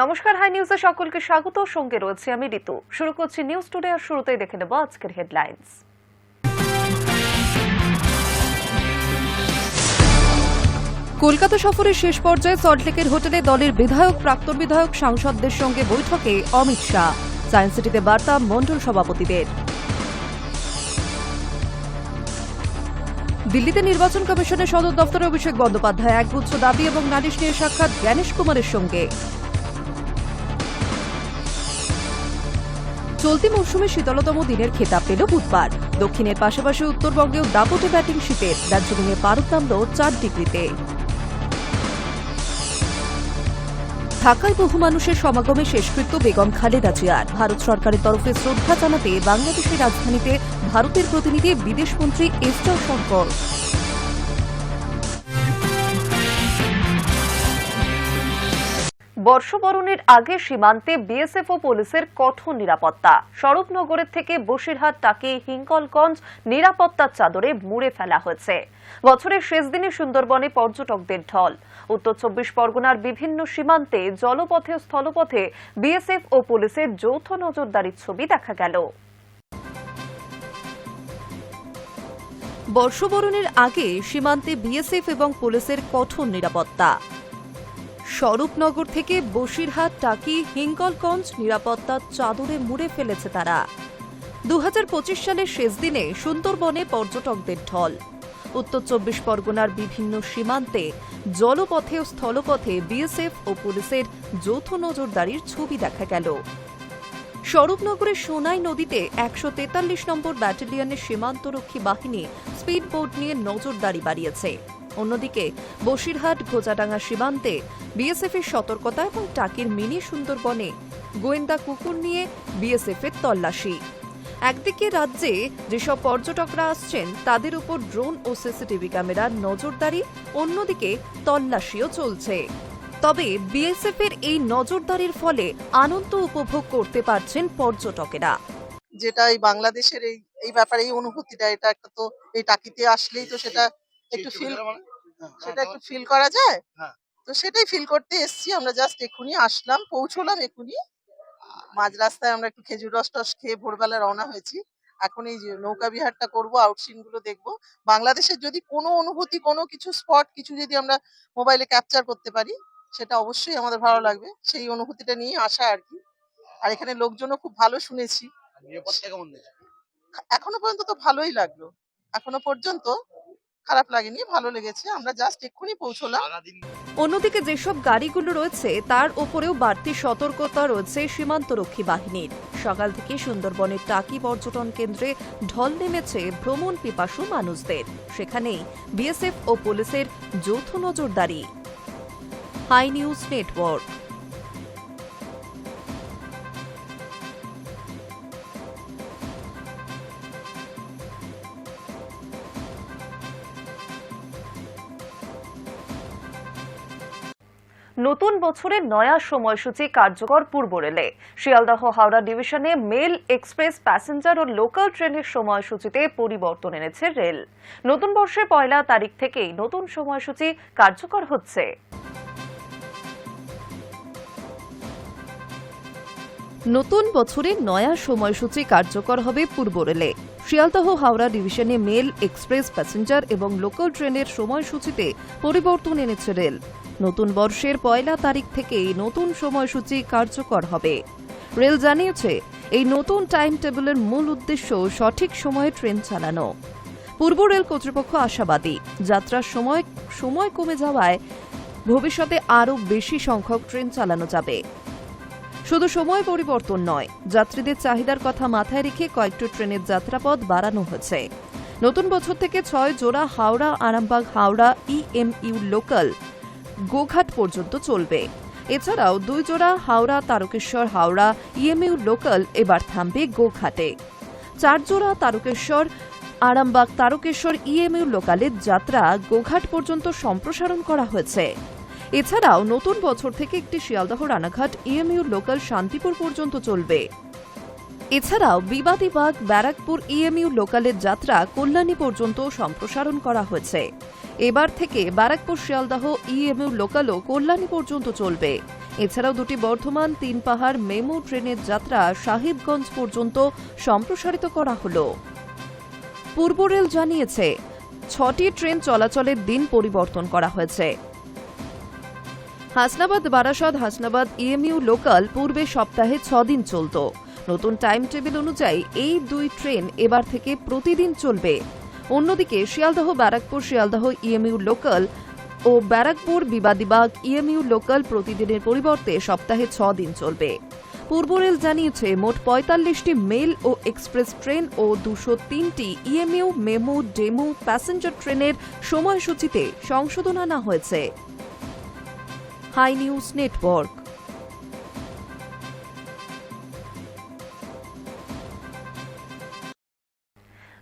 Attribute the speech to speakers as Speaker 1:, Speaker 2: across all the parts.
Speaker 1: নমস্কার, হাই নিউজে সকলকে স্বাগত। সঙ্গে রয়েছে আমি ঋতু। শুরু করছি নিউজ টুডে, আর শুরুতেই দেখে নেব আজকের হেডলাইন্স। কলকাতা সফরের শেষ পর্যায়ে সল্টলেকের হোটেলে দলের বিধায়ক, প্রাক্তন বিধায়ক, সাংসদদের সঙ্গে বৈঠকে অমিত শাহ। সায়েন্স সিটিতে বার্তা মণ্ডল সভাপতিদের। দিল্লিতে নির্বাচন কমিশনের সদর দফতরে অভিষেক বন্দ্যোপাধ্যায়, একগুচ্ছ দাবি এবং নালিশ নিয়ে সাক্ষাৎ জ্ঞানেশ কুমারের সঙ্গে। চলতি মৌসুমে শীতলতম দিনের খেতাব পেল বুধবার। দক্ষিণের পাশাপাশি উত্তরবঙ্গেও দাপটে ব্যাটিং শীতের। দার্জিলিংয়ে পারদ নামল 4 ডিগ্রিতে। ঢাকায় বহু মানুষের সমাগমে শেষকৃত্য বেগম খালেদা জিয়ার। ভারত সরকারের তরফে শ্রদ্ধা জানাতে বাংলাদেশের রাজধানীতে ভারতের প্রতিনিধি বিদেশমন্ত্রী এস জয়শঙ্কর। বর্ষবরণের আগে সীমান্তে বিএসএফ ও পুলিশের কঠোর নিরাপত্তা। স্বরূপনগরের থেকে বসিরহাট, টাকি, হিঙ্গলগঞ্জ নিরাপত্তার চাদরে মুড়ে ফেলা হয়েছে। বছরের শেষ দিনে সুন্দরবনে পর্যটকদের ঢল। উত্তর 24 পরগনার বিভিন্ন সীমান্তে জলপথে ও স্থলপথে বিএসএফ ও পুলিশের যৌথ নজরদারির ছবি দেখা গেল। বর্ষবরণের আগে সীমান্তে বিএসএফ এবং পুলিশের কঠোর নিরাপত্তা। স্বরূপনগর থেকে বসিরহাট, টাকি, হিঙ্গলগঞ্জ নিরাপত্তার চাদরে মুড়ে ফেলেছে তারা। 2025 সালের শেষ দিনে সুন্দরবনে পর্যটকদের ঢল। উত্তর 24 পরগনার বিভিন্ন সীমান্তে জলপথে ও স্থলপথে বিএসএফ ও পুলিশের যৌথ নজরদারির ছবি দেখা গেল। স্বরূপনগরের সোনাই নদীতে 143 নম্বর ব্যাটালিয়নের সীমান্তরক্ষী বাহিনী স্পিড বোট নিয়ে নজরদারি বাড়িয়েছে। অন্যদিকে বসিরহাট ঘোচাডাঙ্গা সীমান্তে বিএসএফের সতর্কতা এবং টাকির মিনি সুন্দরবনে গোয়েন্দা কুকুর নিয়ে বিএসএফের তল্লাশি। একদিকে রাজ্যে যেসব পর্যটকরা আসছেন তাদের উপর ড্রোন ও সিসিটিভি ক্যামেরার নজরদারি, অন্যদিকে তল্লাশিও চলছে। তবে বিএসএফের এই নজরদারির ফলে আনন্দ উপভোগ করতে পারছেন পর্যটকেরা।
Speaker 2: যেটা এই বাংলাদেশের এই ব্যাপারে এই অনুভূতিটা, এটা একটা তো এই টাকিতে আসলেই তো সেটা একটু ফিল করা যায়। তো সেটাই ফিল করতে এসছি আমরা। জাস্ট এখুনি আসলাম, পৌঁছলাম এখুনি। মাঝ রাস্তায় আমরা একটু খেজুর রস টস খেয়ে ভোরবেলা রওনা হয়েছি। এখন এই যে নৌকা বিহারটা করবো, আউটসিন গুলো দেখবো। বাংলাদেশের যদি কোনো অনুভূতি, কোনো কিছু স্পট কিছু যদি আমরা মোবাইলে ক্যাপচার করতে পারি, সেটা অবশ্যই আমাদের ভালো লাগবে। সেই অনুভূতিটা নিয়ে আসা আর কি। আর এখানে লোকজনও খুব ভালো শুনেছি। এখনো পর্যন্ত তো ভালোই লাগলো, এখনো পর্যন্ত খারাপ লাগেনি, ভালো লেগেছে। আমরা জাস্ট এক্ষুনি পৌঁছলাম।
Speaker 1: অন্যদিকে যেসব গাড়িগুলো রয়েছে তার উপরেও বাড়তি সতর্কতা রয়েছে সীমান্তরক্ষী বাহিনীর। সকাল থেকে সুন্দরবনের টাকি পর্যটন কেন্দ্রে ঢল নেমেছে ভ্রমণ পিপাসু মানুষদের। সেখানেই বিএসএফ ও পুলিশের যৌথ নজরদারি। High news network. নতুন বছরের নয়া সময়সূচি কার্যকর পূর্ব রেলে। শিয়ালদহ হাওড়া ডিভিশনে মেল, এক্সপ্রেস, প্যাসেঞ্জার ও লোকাল ট্রেনের সময়সূচিতে পরিবর্তন এনেছে রেল। নতুন বর্ষের 1 তারিখ থেকেই নতুন সময়সূচি কার্যকর হচ্ছে। নতুন বছরে নয়া সময়সূচি কার্যকর হবে পূর্ব রেলে। শিয়ালদহ হাওড়া ডিভিশনে মেল, এক্সপ্রেস, প্যাসেঞ্জার এবং লোকাল ট্রেনের সময়সূচিতে পরিবর্তন এনেছে রেল। নতুন বর্ষের 1 তারিখ থেকে নতুন সময়সূচি কার্যকর হবে। রেল জানিয়েছে, এই নতুন টাইম টেবিলের মূল উদ্দেশ্য সঠিক সময়ে ট্রেন চালানো। পূর্ব রেল কর্তৃপক্ষ আশাবাদী, যাত্রার সময় কমে যাওয়ায় ভবিষ্যতে আরও বেশি সংখ্যক ট্রেন চালানো যাবে। শুধু সময় পরিবর্তন নয়, যাত্রীদের চাহিদার কথা মাথায় রেখে কয়েকটি ট্রেনের যাত্রাপথ বাড়ানো হয়েছে। নতুন বছর থেকে 6 জোড়া হাওড়া আরামবাগ হাওড়া ইএমইউ লোকাল গোঘাট পর্যন্ত চলবে। এছাড়াও 2 জোড়া হাওড়া তারকেশ্বর হাওড়া ইএমইউ লোকাল এবার থামবে গোঘাটে। 4 জোড়া তারকেশ্বর আরামবাগ তারকেশ্বর ইএমইউ লোকালের যাত্রা গোঘাট পর্যন্ত সম্প্রসারণ করা হয়েছে। এছাড়াও নতুন বছর থেকে একটি শিয়ালদহ রানাঘাট ইএমইউ লোকাল শান্তিপুর পর্যন্ত চলবে। এছাড়াও বিবাদীবাগ ব্যারাকপুর ইএমইউ লোকালের যাত্রা কল্যাণী পর্যন্ত সম্প্রসারণ করা হয়েছে। এবার থেকে ব্যারাকপুর শিয়ালদহ ইএমইউ লোকালও কল্যাণী পর্যন্ত চলবে। এছাড়াও দুটি বর্ধমান 3 পাহাড় মেমু ট্রেনের যাত্রা সাহিবগঞ্জ পর্যন্ত সম্প্রসারিত করা হল। পূর্ব রেল জানিয়েছে 6টি ট্রেন চলাচলের দিন পরিবর্তন করা হয়েছে। হাসনাবাদ বারাসাত হাসনাবাদ ইএমইউ লোকাল পূর্বে সপ্তাহে 6 দিন চলত। নতুন টাইম টেবিল অনুযায়ী এই 2 ট্রেন এবার থেকে প্রতিদিন চলবে। অন্যদিকে শিয়ালদহ ব্যারাকপুর শিয়ালদহ ইএমইউ লোকাল ও ব্যারাকপুর বিবাদীবাগ ইএমইউ লোকাল প্রতিদিনের পরিবর্তে সপ্তাহে 6 দিন চলবে। পূর্ব রেল জানিয়েছে মোট 45টি মেল ও এক্সপ্রেস ট্রেন ও 203টি ইএমইউ মেমু ডেমু প্যাসেঞ্জার ট্রেনের সময়সূচিতে সংশোধন আনা হয়েছে। Hi news Network.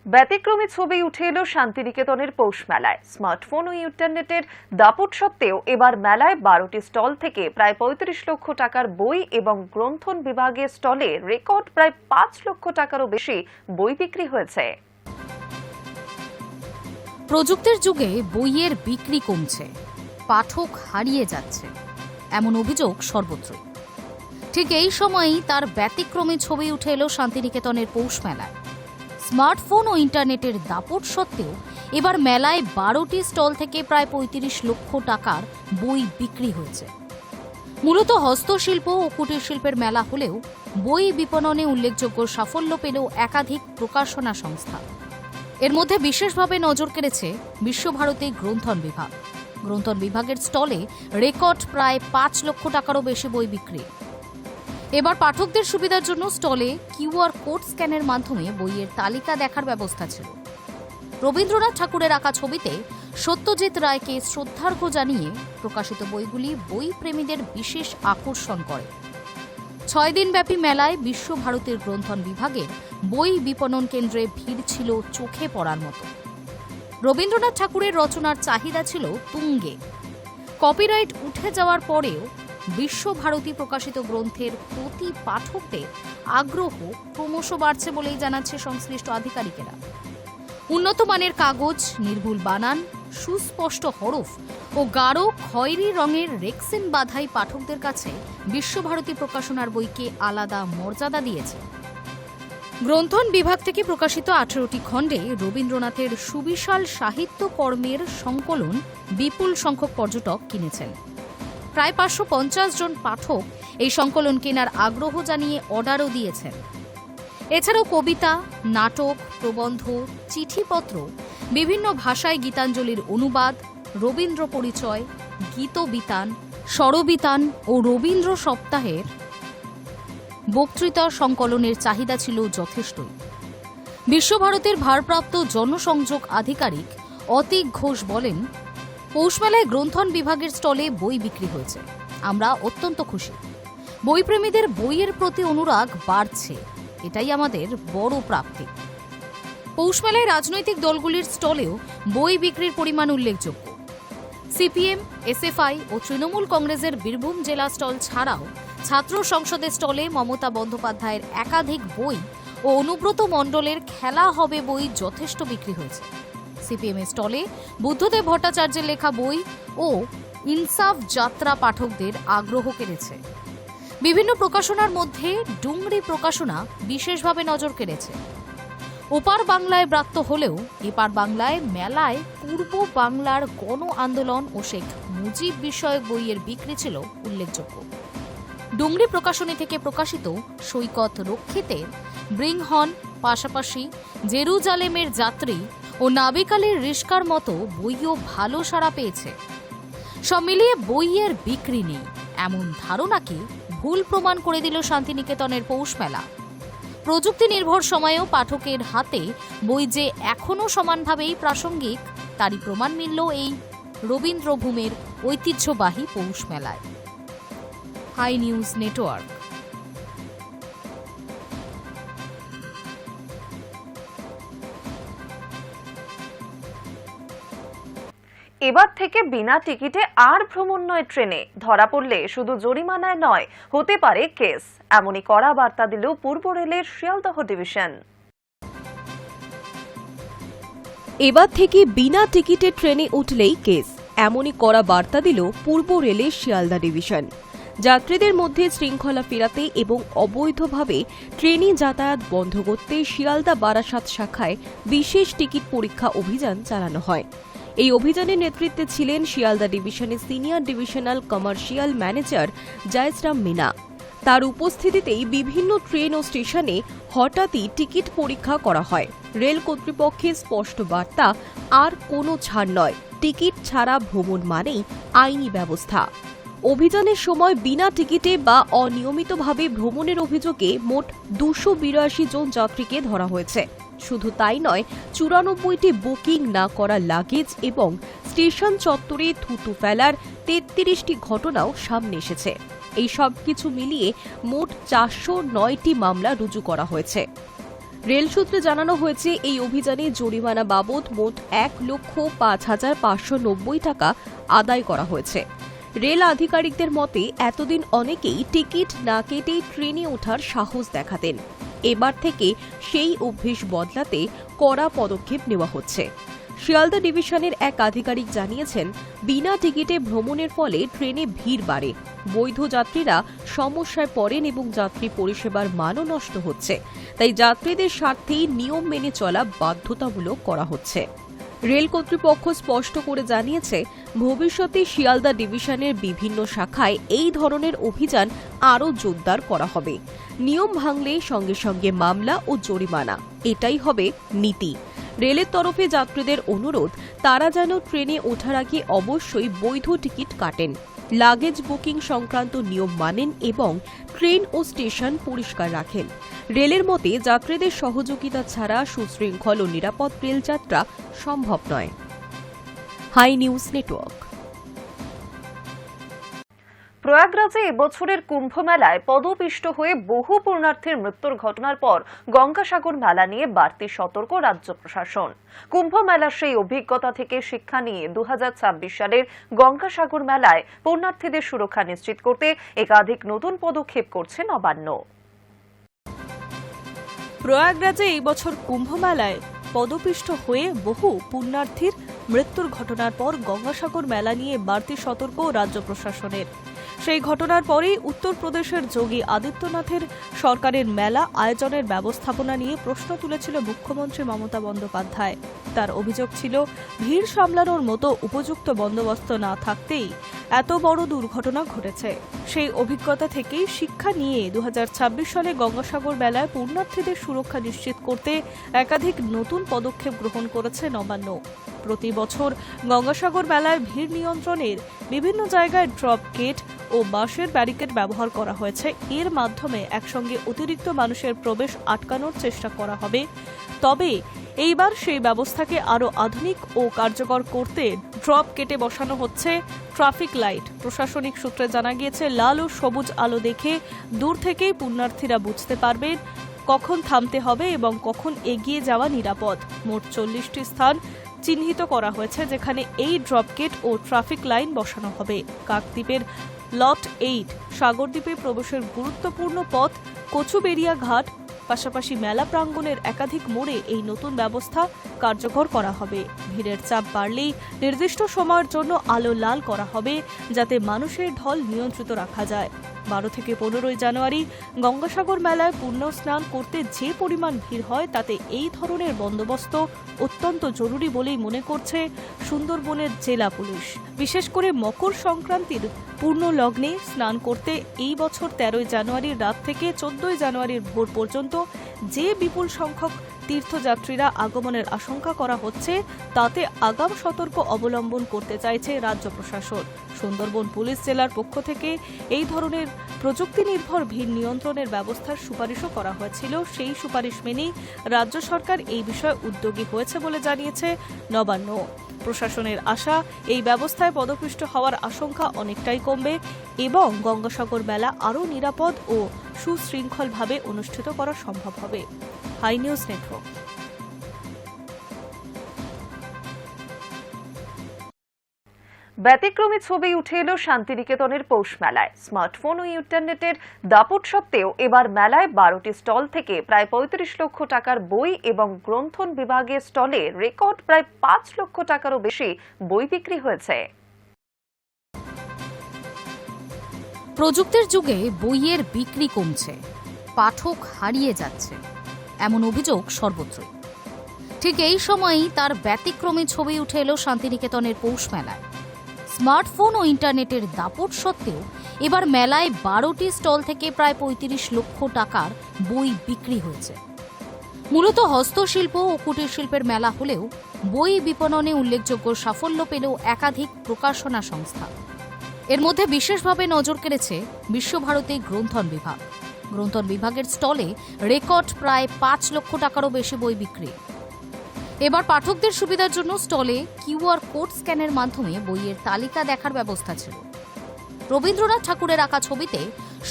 Speaker 1: ব্যতিক্রমী ছবি উঠে এলো শান্তিনিকেতনের পৌষ মেলায়। স্মার্টফোন ও ইন্টারনেটের দাপট সত্ত্বেও এবার মেলায় 12টি স্টল থেকে প্রায় 35 লক্ষ টাকার বই এবং গ্রন্থন বিভাগের স্টলে রেকর্ড প্রায় 5 লক্ষ টাকারও বেশি বই বিক্রি হয়েছে।
Speaker 3: প্রযুক্তির যুগে বইয়ের বিক্রি কমছে, পাঠক হারিয়ে যাচ্ছে, এমন অভিযোগ সর্বত্রই। ঠিক এই সময়ই তার ব্যতিক্রমী ছবি উঠে এলো শান্তিনিকেতনের পৌষ মেলায়। স্মার্টফোন ও ইন্টারনেটের দাপট সত্ত্বেও এবার মেলায় 12টি স্টল থেকে প্রায় 35 লক্ষ টাকার বই বিক্রি হয়েছে। মূলত হস্তশিল্প ও কুটির শিল্পের মেলা হলেও বই বিপণনে উল্লেখযোগ্য সাফল্য পেল একাধিক প্রকাশনা সংস্থা। এর মধ্যে বিশেষভাবে নজর কেড়েছে বিশ্বভারতী গ্রন্থন বিভাগ। গ্রন্থন বিভাগের স্টলে রেকর্ড প্রায় 5 লক্ষ টাকারও বেশি বই বিক্রি। এবার পাঠকদের সুবিধার জন্য স্টলে কিউআর কোড স্ক্যানের মাধ্যমে বইয়ের তালিকা দেখার ব্যবস্থা ছিল। রবীন্দ্রনাথ ঠাকুরের আঁকা ছবিতে সত্যজিৎ রায়কে শ্রদ্ধার্ঘ্য জানিয়ে প্রকাশিত বইগুলি বই প্রেমীদের বিশেষ আকর্ষণ করে। 6 দিনব্যাপী মেলায় বিশ্বভারতীর গ্রন্থন বিভাগের বই বিপণন কেন্দ্রে ভিড় ছিল চোখে পড়ার মতো। রবীন্দ্রনাথ ঠাকুরের রচনার চাহিদা ছিল তুঙ্গে। কপিরাইট উঠে যাওয়ার পরেও বিশ্বভারতী প্রকাশিত গ্রন্থের প্রতি পাঠকদের আগ্রহ ক্রমশ বাড়ছে বলেই জানাচ্ছে সংশ্লিষ্ট আধিকারিকেরা। উন্নত মানের কাগজ, নির্ভুল বানান, সুস্পষ্ট হরফ ও গাঢ় খয়েরি রঙের রেক্সিন বাধাই পাঠকদের কাছে বিশ্বভারতী প্রকাশনার বইকে আলাদা মর্যাদা দিয়েছে। গ্রন্থন বিভাগ থেকে প্রকাশিত 18টি খণ্ডে রবীন্দ্রনাথের সুবিশাল সাহিত্য কর্মের সংকলন বিপুল সংখ্যক পর্যটক কিনেছেন। প্রায় 550 জন পাঠক এই সংকলন কেনার আগ্রহ জানিয়ে অর্ডারও দিয়েছেন। এছাড়াও কবিতা, নাটক, প্রবন্ধ, চিঠিপত্র, বিভিন্ন ভাষায় গীতাঞ্জলির অনুবাদ, রবীন্দ্র পরিচয়, গীতবিতান, স্বরবিতান ও রবীন্দ্র সপ্তাহের বক্তৃতা সংকলনের চাহিদা ছিল যথেষ্টই। বিশ্বভারতীর ভারপ্রাপ্ত জনসংযোগ আধিকারিক অতীক ঘোষ বলেন, পৌষমেলায় গ্রন্থন বিভাগের স্টলে বই বিক্রি হয়েছে। আমরা অত্যন্ত খুশি। বইপ্রেমীদের বইয়ের প্রতি অনুরাগ বাড়ছে, এটাই আমাদের বড় প্রাপ্তি। পৌষমেলায় রাজনৈতিক দলগুলির স্টলেও বই বিক্রির পরিমাণ উল্লেখযোগ্য। সিপিএম, এসএফআই ও তৃণমূল কংগ্রেসের বীরভূম জেলা স্টল ছাড়াও ছাত্র সংসদের স্টলে মমতা বন্দ্যোপাধ্যায়ের একাধিক বই ও অনুব্রত মণ্ডলের খেলা হবে বই যথেষ্ট বিক্রি হয়েছে। সিপিএম এর স্টলে বুদ্ধদেব ভট্টাচার্যের লেখা বই ও ইনসাফ যাত্রা পাঠকদের আগ্রহ কেড়েছে। বিভিন্ন প্রকাশনার মধ্যে ডুংরি প্রকাশনা বিশেষভাবে নজর কেড়েছে। ওপার বাংলায় ব্রাত্য হলেও এপার বাংলায় মেলায় পূর্ব বাংলার গণ আন্দোলন ও শেখ মুজিব বিষয়ক বইয়ের বিক্রি ছিল উল্লেখযোগ্য। ডুংরি প্রকাশনী থেকে প্রকাশিত সৈকত রক্ষিতের ব্রিংহন, পাশাপাশি জেরুজালেমের যাত্রী ও নাবিক আলীর রিস্কার মতো বইও ভালো সাড়া পেয়েছে। সব মিলিয়ে বইয়ের বিক্রি নেই এমন ধারণাকে ভুল প্রমাণ করে দিল শান্তিনিকেতনের পৌষ মেলা। প্রযুক্তি নির্ভর সময়েও পাঠকের হাতে বই যে এখনও সমানভাবেই প্রাসঙ্গিক তারই প্রমাণ মিলল এই রবীন্দ্রভূমের ঐতিহ্যবাহী পৌষ মেলায়। Hi news Network.
Speaker 1: এবার থেকে বিনা টিকিটে আর ভ্রমণ নয় ট্রেনে। ধরা পড়লে শুধু জরিমানায় নয়, হতে পারে কেস। এমনই কড়া বার্তা দিল পূর্ব রেলের শিয়ালদহ ডিভিশন।
Speaker 4: এবার থেকে বিনা টিকিটে ট্রেনে উঠলেই কেস, এমনই কড়া বার্তা দিল পূর্ব রেলের শিয়ালদা ডিভিশন। যাত্রীদের মধ্যে শৃঙ্খলা ফেরাতে এবং অবৈধভাবে ট্রেনে যাতায়াত বন্ধ করতে শিয়ালদা বারাসাত শাখায় বিশেষ টিকিট পরীক্ষা অভিযান চালানো হয়। এই অভিযানের নেতৃত্বে ছিলেন শিয়ালদা ডিভিশনের senior divisional commercial manager Jayshram Meena. তার উপস্থিতিতেই বিভিন্ন ট্রেন ও স্টেশনে হঠাৎই টিকিট পরীক্ষা করা হয়। রেল কর্তৃপক্ষের স্পষ্ট বার্তা, আর কোনো ছাড় নয়, টিকিট ছাড়া ভ্রমণ মানেই আইনি ব্যবস্থা। অভিযানের সময় বিনা টিকিটে বা অনিয়মিতভাবে ভ্রমণের অভিযোগে মোট 282 জন যাত্রীকে ধরা হয়েছে। শুধু তাই নয়, 94টি বুকিং না করা লাগেজ এবং স্টেশন চত্বরে থুতু ফেলার 33টি ঘটনাও সামনে এসেছে। এই সব কিছু মিলিয়ে মোট 409টি মামলা রুজু করা হয়েছে। রেল সূত্রে জানানো হয়েছে, এই অভিযানে জরিমানা বাবদ মোট 1,05,590 টাকা আদায় করা হয়েছে। রেল আধিকারিকদের মতে, এতদিন অনেকেই টিকিট না কেটেই ট্রেনে ওঠার সাহস দেখাতেন। এবার থেকে সেই অভ্যেস বদলাতে কড়া পদক্ষেপ নেওয়া হচ্ছে। শিয়ালদা ডিভিশনের এক আধিকারিক জানিয়েছেন, বিনা টিকিটে ভ্রমণের ফলে ট্রেনে ভিড় বাড়ে, বৈধ যাত্রীরা সমস্যায় পড়েন এবং যাত্রী পরিষেবার মানও নষ্ট হচ্ছে। তাই যাত্রীদের স্বার্থেই নিয়ম মেনে চলা বাধ্যতামূলক করা হচ্ছে। রেল কর্তৃপক্ষ স্পষ্ট করে জানিয়েছে, ভবিষ্যতে শিয়ালদা ডিভিশনের বিভিন্ন শাখায় এই ধরনের অভিযান আরও জোরদার করা হবে। নিয়ম ভাঙলে সঙ্গে সঙ্গে মামলা ও জরিমানা, এটাই হবে নীতি। রেলের তরফে যাত্রীদের অনুরোধ, তারা যেন ট্রেনে ওঠার আগে অবশ্যই বৈধ টিকিট কাটেন, লাগেজ বুকিং সংক্রান্ত নিয়ম মানেন এবং ট্রেন ও স্টেশন পরিষ্কার রাখেন। রেলের মতে, যাত্রীদের সহযোগিতা ছাড়া সুশৃঙ্খল ও নিরাপদ রেলযাত্রা সম্ভব নয়। High news network.
Speaker 1: প্রয়াগরাজে এবছরের কুম্ভ মেলায় পদপিষ্ট হয়ে বহু পুণ্যার্থীর মৃত্যুর ঘটনার পর গঙ্গাসাগর মেলা নিয়ে বাড়তি সতর্ক রাজ্য প্রশাসন। কুম্ভ মেলার সেই অভিজ্ঞতা থেকে শিক্ষা নিয়ে 2026 সালের গঙ্গাসাগর মেলায় পুণ্যার্থীদের সুরক্ষা নিশ্চিত করতে একাধিক নতুন পদক্ষেপ করছে নবান্ন।
Speaker 4: প্রয়াগরাজে এই বছর কুম্ভ মেলায় পদপিষ্ট হয়ে বহু পুণ্যার্থীর মৃত্যুর ঘটনার পর গঙ্গাসাগর মেলা নিয়ে বাড়তি সতর্ক রাজ্য প্রশাসনের। সেই ঘটনার পরেই উত্তরপ্রদেশের যোগী আদিত্যনাথের সরকারের মেলা আয়োজনের ব্যবস্থাপনা নিয়ে প্রশ্ন তুলেছিল মুখ্যমন্ত্রী মমতা বন্দ্যোপাধ্যায়। তার অভিযোগ ছিল, ভিড় সামলানোর মতো উপযুক্ত বন্দোবস্ত না থাকতেই এত বড় দুর্ঘটনা ঘটেছে। সেই অভিজ্ঞতা থেকেই শিক্ষা নিয়ে 2026 সালে গঙ্গাসাগর মেলায় পুণ্যার্থীদের সুরক্ষা নিশ্চিত করতে একাধিক নতুন পদক্ষেপ গ্রহণ করেছে নবান্ন। প্রতি বছর গঙ্গাসাগর মেলায় ভিড় নিয়ন্ত্রণের বিভিন্ন জায়গায় ড্রপ গেট ও বাঁশের ব্যারিকেড ব্যবহার করা হয়েছে। এর মাধ্যমে একসঙ্গে অতিরিক্ত মানুষের প্রবেশ আটকানোর চেষ্টা করা হবে। তবে এইবার সেই ব্যবস্থাকে আরও আধুনিক ও কার্যকর করতে ড্রপ গেটে বসানো হচ্ছে ট্রাফিক লাইট। প্রশাসনিক সূত্রে জানা গিয়েছে, লাল ও সবুজ আলো দেখে দূর থেকেই পুণ্যার্থীরা বুঝতে পারবেন কখন থামতে হবে এবং কখন এগিয়ে যাওয়া নিরাপদ। মোট 40টি স্থান চিহ্নিত করা হয়েছে যেখানে এই ড্রপ গেট ও ট্রাফিক লাইন বসানো হবে। কাকদ্বীপের লট 8 সাগরদ্বীপে প্রবেশের গুরুত্বপূর্ণ পথ কচুবেড়িয়া ঘাট, পাশাপাশি মেলা প্রাঙ্গণের একাধিক মোড়ে এই নতুন ব্যবস্থা কার্যকর করা হবে। ভিড়ের চাপ বাড়লেই নির্দিষ্ট সময়ের জন্য আলো লাল করা হবে, যাতে মানুষের ঢল নিয়ন্ত্রিত রাখা যায়। 12 থেকে 15 জানুয়ারি গঙ্গাসাগর মেলায় পুণ্য স্নান করতে যে পরিমাণ ভিড় হয়, তাতে এই ধরনের বন্দোবস্ত অত্যন্ত জরুরি বলেই মনে করছে সুন্দরবনের জেলা পুলিশ। বিশেষ করে মকর সংক্রান্তির পূর্ণ লগ্নে স্নান করতে এই বছর 13 জানুয়ারির রাত থেকে 14 জানুয়ারির ভোর পর্যন্ত যে বিপুল সংখ্যক তীর্থযাত্রীরা আগমনের আশঙ্কা করা হচ্ছে, তাতে আগাম সতর্ক অবলম্বন করতে চাইছে রাজ্য প্রশাসন। সুন্দরবন পুলিশ জেলার পক্ষ থেকে এই ধরনের প্রযুক্তি নির্ভর ভিড় নিয়ন্ত্রণের ব্যবস্থার সুপারিশও করা হয়েছিল। সেই সুপারিশ মেনেই রাজ্য সরকার এই বিষয়ে উদ্যোগী হয়েছে বলে জানিয়েছে নবান্ন। প্রশাসনের আশা, এই ব্যবস্থায় পদপিষ্ট হওয়ার আশঙ্কা অনেকটাই কমবে এবং গঙ্গাসাগর মেলা আরও নিরাপদ ও সুশৃঙ্খলভাবে অনুষ্ঠিত করা সম্ভব হবে। Hi news Network.
Speaker 1: ব্যতিক্রমী ছবি উঠে এলো শান্তিনিকেতনের পৌষ মেলায়। স্মার্টফোন ও ইন্টারনেটের দাপট সত্ত্বেও এবার মেলায় 12টি স্টল থেকে প্রায় 35 লক্ষ টাকার বই এবং গ্রন্থন বিভাগের স্টলে রেকর্ড প্রায় 5 লক্ষ টাকারও বেশি বই বিক্রি হয়েছে।
Speaker 3: প্রযুক্তির যুগে বইয়ের বিক্রি কমছে, পাঠক হারিয়ে যাচ্ছে, এমন অভিযোগ সর্বত্রই। ঠিক এই সময়ই তার ব্যতিক্রমী ছবি উঠে এলো শান্তিনিকেতনের পৌষ মেলায়। স্মার্টফোন ও ইন্টারনেটের দাপট সত্ত্বেও এবার মেলায় 12টি স্টল থেকে প্রায় 35 লক্ষ টাকার বই বিক্রি হয়েছে। মূলত হস্তশিল্প ও কুটির শিল্পের মেলা হলেও বই বিপণনে উল্লেখযোগ্য সাফল্য পেল একাধিক প্রকাশনা সংস্থা। এর মধ্যে বিশেষভাবে নজর কেড়েছে বিশ্বভারতী গ্রন্থন বিভাগ। গ্রন্থন বিভাগের স্টলে রেকর্ড প্রায় 5 লক্ষ টাকারও বেশি বই বিক্রি। এবার পাঠকদের সুবিধার জন্য স্টলে কিউআর কোড স্ক্যানের মাধ্যমে বইয়ের তালিকা দেখার ব্যবস্থা ছিল। রবীন্দ্রনাথ ঠাকুরের আঁকা ছবিতে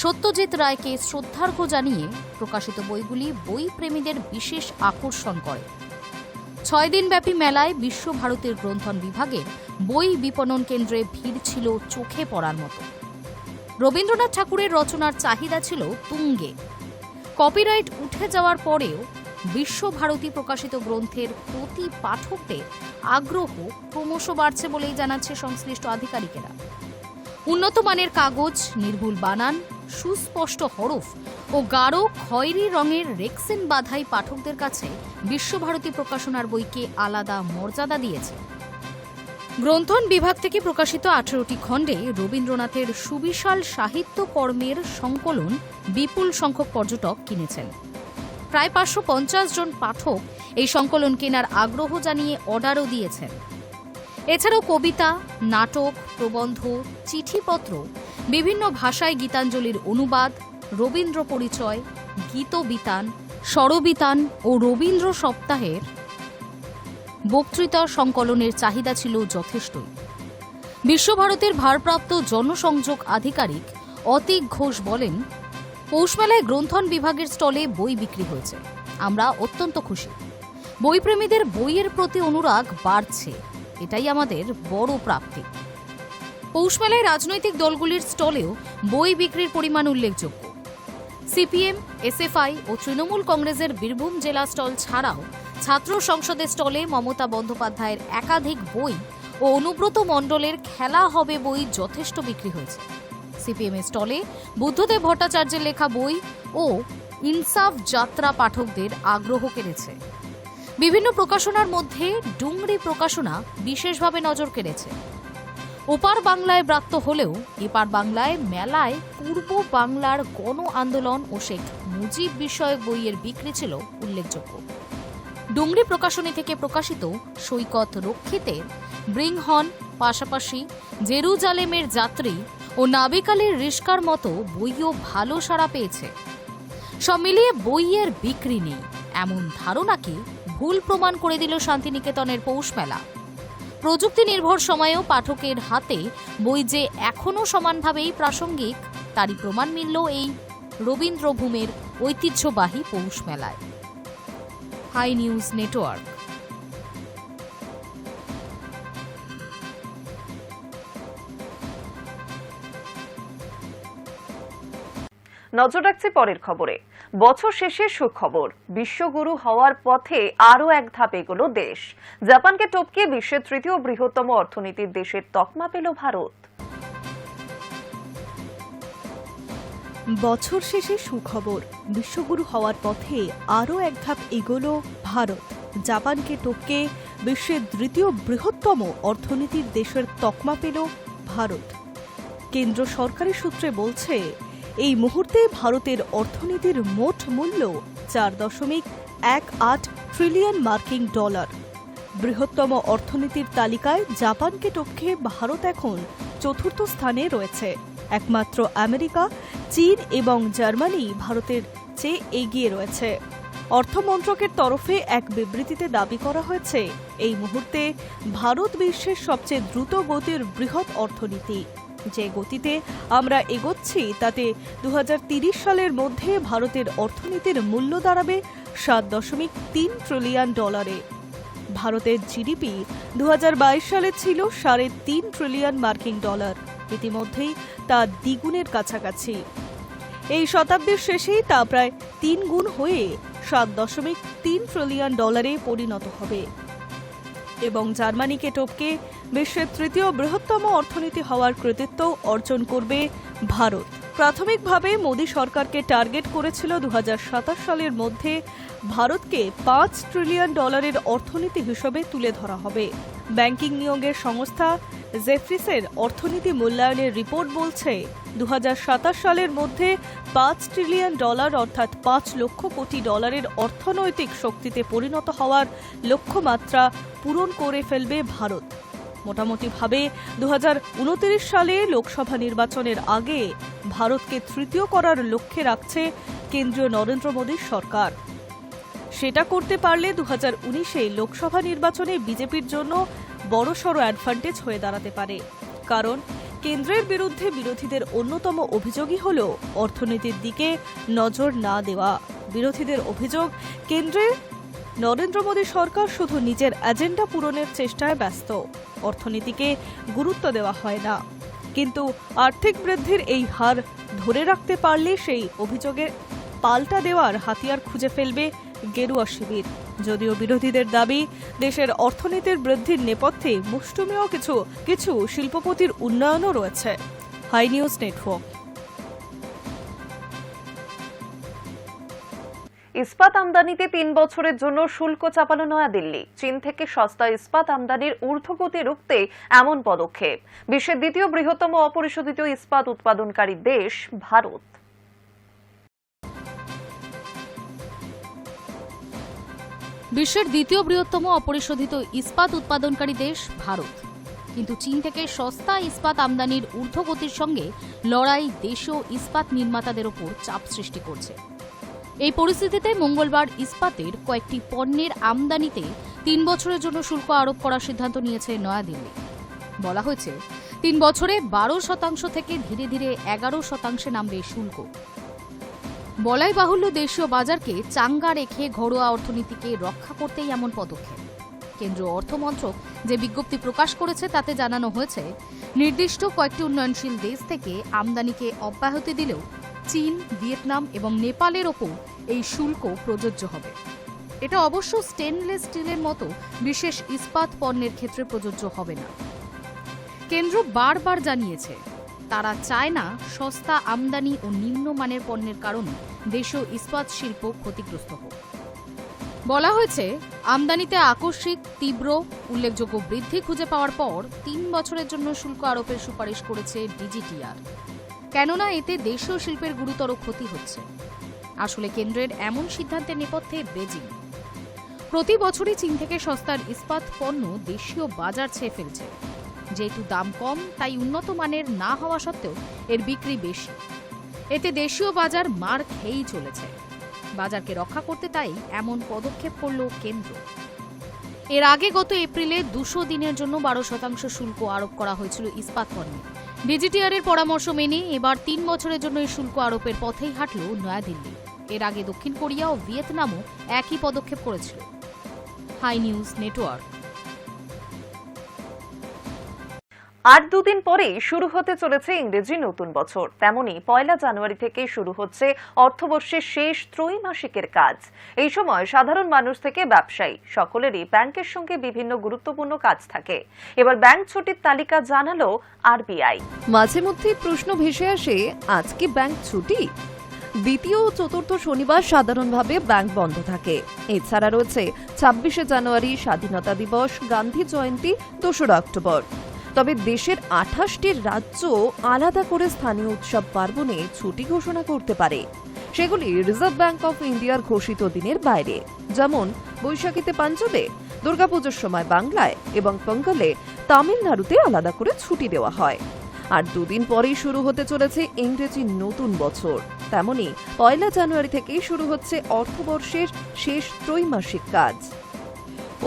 Speaker 3: সত্যজিৎ রায়কে শ্রদ্ধার্ঘ্য জানিয়ে প্রকাশিত বইগুলি বই প্রেমীদের বিশেষ আকর্ষণ করে। 6 দিনব্যাপী মেলায় বিশ্বভারতীর গ্রন্থন বিভাগের বই বিপণন কেন্দ্রে ভিড় ছিল চোখে পড়ার মতো। রবীন্দ্রনাথ ঠাকুরের রচনার চাহিদা ছিল তুঙ্গে। কপিরাইট উঠে যাওয়ার পরেও বিশ্বভারতী প্রকাশিত গ্রন্থের প্রতি পাঠকদের আগ্রহ ক্রমশ বাড়ছে বলেই জানাচ্ছে সংশ্লিষ্ট আধিকারিকেরা। উন্নত মানের কাগজ, নির্ভুল বানান, সুস্পষ্ট হরফ ও গাঢ় খয়েরি রঙের রেক্সিন বাধাই পাঠকদের কাছে বিশ্বভারতী প্রকাশনার বইকে আলাদা মর্যাদা দিয়েছে। গ্রন্থন বিভাগ থেকে প্রকাশিত 18টি খণ্ডে রবীন্দ্রনাথের সুবিশাল সাহিত্য কর্মের সংকলন বিপুল সংখ্যক পর্যটক কিনেছেন। প্রায় 550 জন পাঠক এই সংকলন কেনার আগ্রহ জানিয়ে অর্ডারও দিয়েছেন। এছাড়াও কবিতা, নাটক, প্রবন্ধ, চিঠিপত্র, বিভিন্ন ভাষায় গীতাঞ্জলির অনুবাদ, রবীন্দ্র পরিচয়, গীতবিতান, স্বরবিতান ও রবীন্দ্র সপ্তাহের বক্তৃতা সংকলনের চাহিদা ছিল যথেষ্টই। বিশ্বভারতীর ভারপ্রাপ্ত জনসংযোগ আধিকারিক অতীক ঘোষ বলেন, পৌষমেলায় গ্রন্থন বিভাগের স্টলে বই বিক্রি হয়েছে। আমরা অত্যন্ত খুশি। বইপ্রেমীদের বইয়ের প্রতি অনুরাগ বাড়ছে, এটাই আমাদের বড় প্রাপ্তি। পৌষমেলায় রাজনৈতিক দলগুলির স্টলেও বই বিক্রির পরিমাণ উল্লেখযোগ্য। সিপিএম, এসএফআই ও তৃণমূল কংগ্রেসের বীরভূম জেলা স্টল ছাড়াও ছাত্র সংসদের স্টলে মমতা বন্দ্যোপাধ্যায়ের একাধিক বই ও অনুব্রত মণ্ডলের খেলা হবে বই যথেষ্ট বিক্রি হয়েছে। সিপিএম এর স্টলে বুদ্ধদেব ভট্টাচার্যের লেখা বই ও ইনসাফ যাত্রা পাঠকদের আগ্রহ কেড়েছে। বিভিন্ন প্রকাশনার মধ্যে ডুংরি প্রকাশনা বিশেষভাবে নজর কেড়েছে। ওপার বাংলায় ব্রাত্য হলেও এপার বাংলায় মেলায় পূর্ব বাংলার গণ আন্দোলন ও শেখ মুজিব বিষয়ক বইয়ের বিক্রি ছিল উল্লেখযোগ্য। ডুংরি প্রকাশনী থেকে প্রকাশিত সৈকত রক্ষিতের ব্রিং হন, পাশাপাশি জেরুজালেমের যাত্রী ও নাবিক আলীর রিস্কার মতো বইও ভালো সাড়া পেয়েছে। সব মিলিয়ে বইয়ের বিক্রি নেই এমন ধারণাকে ভুল প্রমাণ করে দিল শান্তিনিকেতনের পৌষ মেলা। প্রযুক্তি নির্ভর সময়েও পাঠকের হাতে বই যে এখনও সমানভাবেই প্রাসঙ্গিক তারই প্রমাণ মিলল এই রবীন্দ্রভূমের ঐতিহ্যবাহী পৌষ মেলায়। Hi news Network.
Speaker 1: নজর রাখছি পরের খবরে। বছর শেষে সুখবর, বিশ্বগুরু হওয়ার পথে আরও এক ধাপ এগোলো দেশ। জাপানকে টপকে বিশ্বের 3য় বৃহত্তম অর্থনীতির দেশের তকমা পেল ভারত।
Speaker 4: বছর শেষে সুখবর, বিশ্বগুরু হওয়ার পথে আরও এক ধাপ এগোলো ভারত। জাপানকে টপকে বিশ্বের 3য় বৃহত্তম অর্থনীতির দেশের তকমা পেল ভারত। কেন্দ্র সরকারি সূত্রে বলছে, এই মুহূর্তে ভারতের অর্থনীতির মোট মূল্য 4.18 ট্রিলিয়ন মার্কিন ডলার। বৃহত্তম অর্থনীতির তালিকায় জাপানকে টপকে ভারত এখন 4র্থ স্থানে রয়েছে। একমাত্র আমেরিকা, চীন এবং জার্মানি ভারতের চেয়ে এগিয়ে রয়েছে। অর্থমন্ত্রকের তরফে এক বিবৃতিতে দাবি করা হয়েছে, এই মুহূর্তে ভারত বিশ্বের সবচেয়ে দ্রুত গতির বৃহৎ অর্থনীতি। যে গতিতে আমরা এগোচ্ছি তাতে 2030 সালের মধ্যে ভারতের অর্থনীতির মূল্য দাঁড়াবে 7.3 ট্রিলিয়ন ডলারে। ভারতের জিডিপি 2022 সালে ছিল 3.5 ট্রিলিয়ন মার্কিন ডলার। ইতিমধ্যেই তা দ্বিগুণের কাছাকাছি। এই শতাব্দীর শেষেই তা প্রায় 3 গুণ হয়ে 7.3 ট্রিলিয়ন ডলারে পরিণত হবে এবং জার্মানিকে টপকে বিশ্বের 3য় বৃহত্তম অর্থনীতি হওয়ার কৃতিত্ব অর্জন করবে ভারত। প্রাথমিকভাবে মোদী সরকারকে টার্গেট করেছিল 2027 সালের মধ্যে ভারতকে $5 ট্রিলিয়ন অর্থনীতি হিসেবে তুলে ধরা হবে। ব্যাংকিং নিয়োগের সংস্থা জেফ্রিসের অর্থনীতি মূল্যায়নের রিপোর্ট বলছে 2027 সালের মধ্যে $5 ট্রিলিয়ন অর্থাৎ $5 লক্ষ কোটি অর্থনৈতিক শক্তিতে পরিণত হওয়ার লক্ষ্যমাত্রা পূরণ করে ফেলবে ভারত। মোটামুটিভাবে 2029 সালে লোকসভা নির্বাচনের আগে ভারতকে তৃতীয় করার লক্ষ্যে রাখছে কেন্দ্রীয় নরেন্দ্র মোদীর সরকার। সেটা করতে পারলে 2019-এ লোকসভা নির্বাচনে বিজেপির জন্য বড়সড় অ্যাডভান্টেজ হয়ে দাঁড়াতে পারে। কারণ কেন্দ্রের বিরুদ্ধে বিরোধীদের অন্যতম অভিযোগই হল অর্থনীতির দিকে নজর না দেওয়া। বিরোধীদের অভিযোগ, কেন্দ্রে নরেন্দ্র মোদী সরকার শুধু নিজের এজেন্ডা পূরণের চেষ্টায় ব্যস্ত, অর্থনীতিকে গুরুত্ব দেওয়া হয় না। কিন্তু আর্থিক বৃদ্ধির এই হার ধরে রাখতে পারলে সেই অভিযোগের পাল্টা দেওয়ার হাতিয়ার খুঁজে ফেলবে গেরুয়া শিবির। যদিও বিরোধীদের দাবি, দেশের অর্থনীতির বৃদ্ধির নেপথ্যে মুষ্টিমেয় কিছু শিল্পপতির উন্নয়নও রয়েছে। Hi news Network.
Speaker 1: ইস্পাত আমদানিতে 3 বছরের জন্য শুল্ক চাপালো নয়াদিল্লি। চীন থেকে সস্তা ইস্পাত আমদানির ঊর্ধ্বগতি রুখতে এমন পদক্ষেপ। বিশ্বের দ্বিতীয় বৃহত্তম অপরিশোধিত ইস্পাত উৎপাদনকারী দেশ ভারত।
Speaker 3: বিশ্বের দ্বিতীয় বৃহত্তম অপরিশোধিত ইস্পাত উৎপাদনকারী দেশ ভারত। কিন্তু চীন থেকে সস্তা ইস্পাত আমদানির ঊর্ধ্বগতির সঙ্গে লড়াই দেশীয় ইস্পাত নির্মাতাদের ওপর চাপ সৃষ্টি করছে। এই পরিস্থিতিতে মঙ্গলবার ইস্পাতের কয়েকটি পণ্যের আমদানিতে 3 বছরের জন্য শুল্ক আরোপ করার সিদ্ধান্ত নিয়েছে নয়াদিল্লি। বলা হয়েছে 3 বছরে 12% থেকে ধীরে ধীরে 11% নামবে শুল্ক। বলাই বাহুল্য দেশীয় বাজারকে চাঙ্গা রেখে ঘরোয়া অর্থনীতিকে রক্ষা করতেই এমন পদক্ষেপ। কেন্দ্রীয় অর্থমন্ত্রক যে বিজ্ঞপ্তি প্রকাশ করেছে তাতে জানানো হয়েছে, নির্দিষ্ট কয়েকটি উন্নয়নশীল দেশ থেকে আমদানিকে অব্যাহতি দিলেও চীন, ভিয়েতনাম এবং নেপালের ওপর এই শুল্ক প্রযোজ্য হবে। এটা অবশ্য স্টেনলেস স্টিলের মতো বিশেষ ইস্পাত পণ্যের ক্ষেত্রে প্রযোজ্য হবে না। কেন্দ্র বারবার জানিয়েছে, তারা চায় না সস্তা আমদানি ও নিম্নমানের পণ্যের কারণে দেশীয় ইস্পাত শিল্প ক্ষতিগ্রস্ত হোক। বলা হয়েছে, আমদানিতে আকস্মিক তীব্র উল্লেখযোগ্য বৃদ্ধি খুঁজে পাওয়ার পর 3 বছরের জন্য শুল্ক আরোপের সুপারিশ করেছে ডিজিটিআর। কেননা এতে দেশীয় শিল্পের গুরুতর ক্ষতি হচ্ছে। আসলে কেন্দ্রের এমন সিদ্ধান্তের নেপথ্যে বেজিং। প্রতি বছরই চীন থেকে সস্তার ইস্পাত পণ্য দেশীয় বাজার ছেয়ে ফেলছে। যেহেতু দাম কম, তাই উন্নত মানের না হওয়া সত্ত্বেও এর বিক্রি বেশি। এতে দেশীয় বাজার মার খেয়েই চলেছে। বাজারকে রক্ষা করতে তাই এমন পদক্ষেপ করল কেন্দ্র। এর আগে গত এপ্রিলে 200 দিনের জন্য 12% শুল্ক আরোপ করা হয়েছিল ইস্পাত পণ্যে। ডিজিটিআর এর পরামর্শ মেনে এবার 3 বছরের জন্য এই শুল্ক আরোপের পথেই হাঁটল নয়াদিল্লি। এর আগে দক্ষিণ কোরিয়া ও ভিয়েতনামও একই পদক্ষেপ করেছিল। High news network.
Speaker 1: আর 2 দিন পরেই শুরু হতে চলেছে ইংরেজি নতুন বছর। তেমনি 1 জানুয়ারি থেকে শুরু হচ্ছে অর্থবর্ষের শেষ ত্রৈমাসিকের কাজ। এই সময় সাধারণ মানুষ থেকে ব্যবসায়ী সকলেরই ব্যাংকের সঙ্গে বিভিন্ন গুরুত্বপূর্ণ কাজ থাকে। এবার ব্যাংক ছুটির তালিকা জানালো আরবিআই। মাঝে মধ্যে প্রশ্ন ভেসে আসে, আজকে ব্যাংক ছুটি? দ্বিতীয় ও চতুর্থ শনিবার সাধারণভাবে ব্যাংক বন্ধ থাকে। এছাড়া রয়েছে 26 জানুয়ারি স্বাধীনতা দিবস, গান্ধী জয়ন্তী, 2 অক্টোবর। তবে দেশের 28টি রাজ্য আলাদা করে স্থানীয় উৎসব পার্বণে ছুটি ঘোষণা করতে পারে। সেগুলি রিজার্ভ ব্যাংক অফ ইন্ডিয়ার ঘোষিত দিনের বাইরে, যেমন বৈশাখীতে পাঞ্জাবে, দুর্গাপুজোর সময় বাংলায় এবং পঙ্গলে তামিলনাড়ুতে আলাদা করে ছুটি দেওয়া হয়। আর 2 দিন পরেই শুরু হতে চলেছে ইংরেজি নতুন বছর। তেমনি 1 জানুয়ারি থেকেই শুরু হচ্ছে অর্থবর্ষের শেষ ত্রৈমাসিক কাজ।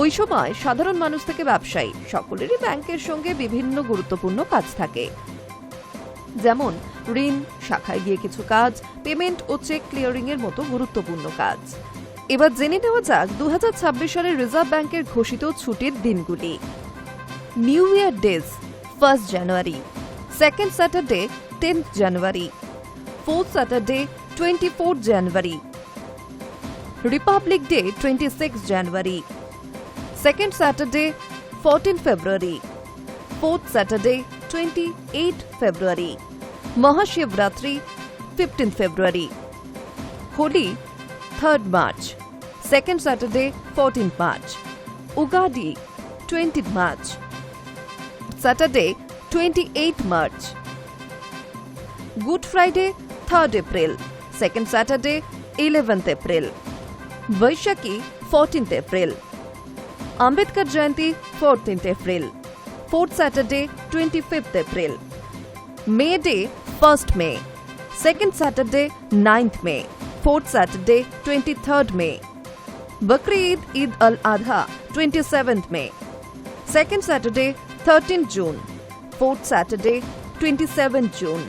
Speaker 1: ওই সময় সাধারণ মানুষ থেকে ব্যবসায়ী সকলেরই ব্যাংকের সঙ্গে বিভিন্ন গুরুত্বপূর্ণ কাজ থাকে, যেমন ঋণ, শাখায় গিয়ে কিছু কাজ, পেমেন্ট ও চেক ক্লিয়ারিং এর মতো গুরুত্বপূর্ণ কাজ। এবার জেনে নেওয়া যাক 2026 সালের রিজার্ভ ব্যাংকের ঘোষিত ছুটির দিনগুলি। নিউ ইয়ার ডেজ 1 জানুয়ারি, 2nd স্যাটারডে 10th জানুয়ারি, 4th স্যাটারডে 24th জানুয়ারি, রিপাবলিক ডে 26 জানুয়ারি, 2nd Saturday 14 February, 4th Saturday 28 February, Mahashivratri 15th February, Holi 3rd March, second Saturday 14th March, Ugadi 20th March, Saturday 28th March, Good Friday 3rd April, second Saturday 11th April, Vaishakhi 14th April, Ambedkar Jayanti 14th April, 4th Saturday 25th April, May Day 1st May, second Saturday 9th May, 4th Saturday 23rd May, Bakri Eid al-Adha 27th May, second Saturday 13th June, 4th Saturday 27th June,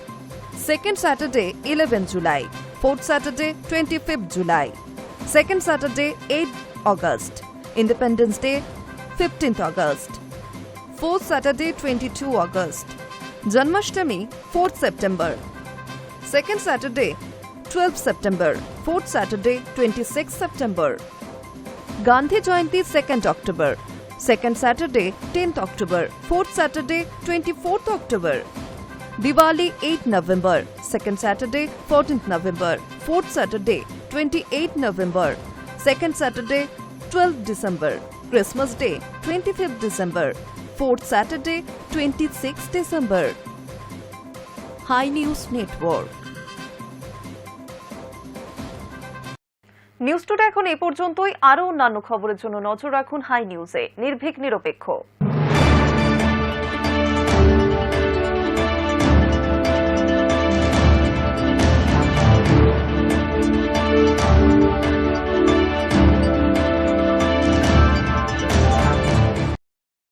Speaker 1: second Saturday 11th July, 4th Saturday 25th July, second Saturday 8th August, Independence Day 15th August, 4th Saturday 22 August, Janmashtami 4th September, second Saturday 12th September, 4th Saturday 26th September, Gandhi Jayanti 2nd October, second Saturday 10th October, 4th Saturday 24th October, Diwali 8th November, second Saturday 14th November, 4th Saturday 28th November, second Saturday 12th December, Christmas Day 25th December, 4th Saturday 26th December. High News Network. News today এখন এই পর্যন্তই। আরও অন্যান্য খবরের জন্য নজর রাখুন high নিউজে। নির্ভীক নিরপেক্ষ।